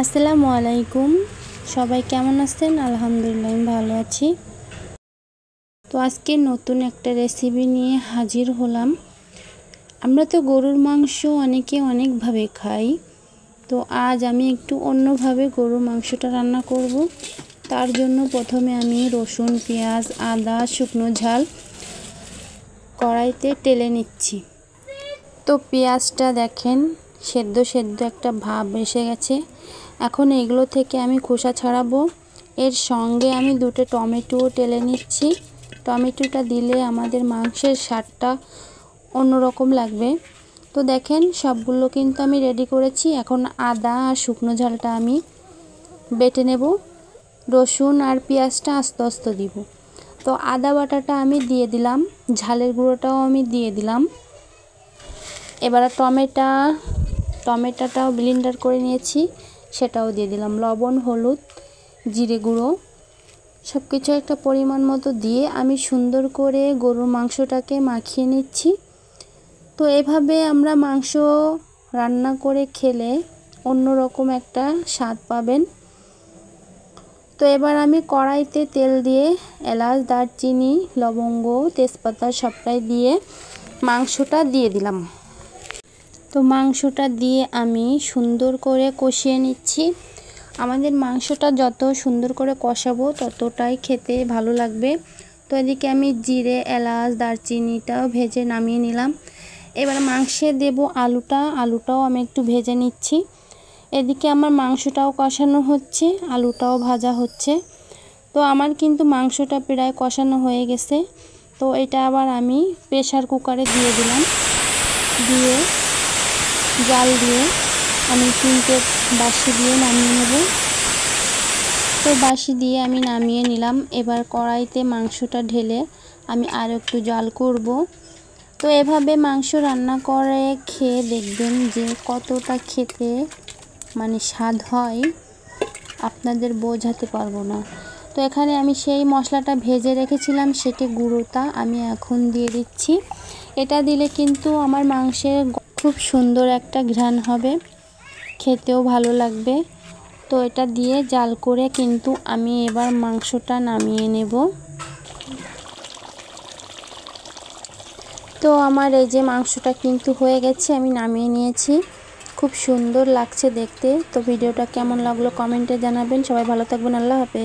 আসসালামু আলাইকুম। সবাই কেমন আছেন? আলহামদুলিল্লাহ আমি ভালো আছি। তো আজকে নতুন একটা রেসিপি নিয়ে হাজির হলাম। আমরা তো গরুর মাংস অনেকে অনেকভাবে খাই, তো আজ আমি একটু অন্যভাবে গরুর মাংসটা রান্না করব। তার জন্য প্রথমে আমি রসুন, পেঁয়াজ, আদা, শুকনো ঝাল কড়াইতে টেলে নিচ্ছি। তো পেঁয়াজটা দেখেন সেদ্ধ একটা ভাব এসে গেছে। এখন এগুলো থেকে আমি খোসা ছাড়াবো। এর সঙ্গে আমি দুটো টমেটো টেলে নিচ্ছি। টমেটোটা দিলে আমাদের মাংসের স্বাদটা অন্যরকম লাগবে। তো দেখেন সবগুলো কিন্তু আমি রেডি করেছি। এখন আদা আর শুকনো ঝালটা আমি বেটে নেব। রসুন আর পেঁয়াজটা আস্তে আস্তে দিব। তো আদা বাটাটা আমি দিয়ে দিলাম, ঝালের গুঁড়োটাও আমি দিয়ে দিলাম। এবার টমেটোটাও ব্লেন্ডার করে নিয়েছি, সেটাও দিয়ে দিলাম। লবণ, হলুদ, জিরে গুঁড়ো সব কিছু একটা পরিমাণ মতো দিয়ে আমি সুন্দর করে গরুর মাংসটাকে মাখিয়ে নিচ্ছি। তো এভাবে আমরা মাংস রান্না করে খেলে অন্যরকম একটা স্বাদ পাবেন। তো এবার আমি কড়াইতে তেল দিয়ে এলাচ, দারচিনি, লবঙ্গ, তেজপাতা সবটাই দিয়ে মাংসটা দিয়ে দিলাম। তো মাংসটা দিয়ে আমি সুন্দর করে কষিয়ে নিচ্ছি। আমাদের মাংসটা যত সুন্দর করে কষাবো ততটাই খেতে ভালো লাগবে। তো এদিকে আমি জিরে, এলাচ, দারচিনিটাও ভেজে নামিয়ে নিলাম। এবার মাংসে দেব আলুটাও আমি একটু ভেজে নিচ্ছি। এদিকে আমার মাংসটাও কষানো হচ্ছে, আলুটাও ভাজা হচ্ছে। তো আমার কিন্তু মাংসটা প্রায় কষানো হয়ে গেছে। তো এটা আবার আমি প্রেসার কুকারে দিয়ে দিলাম। দিয়ে জাল দিয়ে আমি 3টে বাঁশি দিয়ে নামিয়ে নেব। তো বাঁশি দিয়ে আমি নামিয়ে নিলাম। এবার কড়াইতে মাংসটা ঢেলে আমি আর একটু জাল করব। তো এভাবে মাংস রান্না করে খেয়ে দেখবেন যে কতটা খেতে স্বাদ হয় আপনাদের বোঝাতে পারবো না। তো এখানে আমি সেই মশলাটা ভেজে রেখেছিলাম, সেটি গুঁড়োটা আমি এখন দিয়ে দিচ্ছি। এটা দিলে কিন্তু আমার মাংসের খুব সুন্দর একটা ঘ্রাণ হবে, খেতেও ভালো লাগবে। তো এটা দিয়ে জাল করে কিন্তু আমি এবার মাংসটা নামিয়ে নেব। তো আমার এই যে মাংসটা কিন্তু হয়ে গেছে, আমি নামিয়ে নিয়েছি। খুব সুন্দর লাগছে দেখতে। তো ভিডিওটা কেমন লাগলো কমেন্টে জানাবেন। সবাই ভালো থাকবেন। আল্লাহ হাফেজ।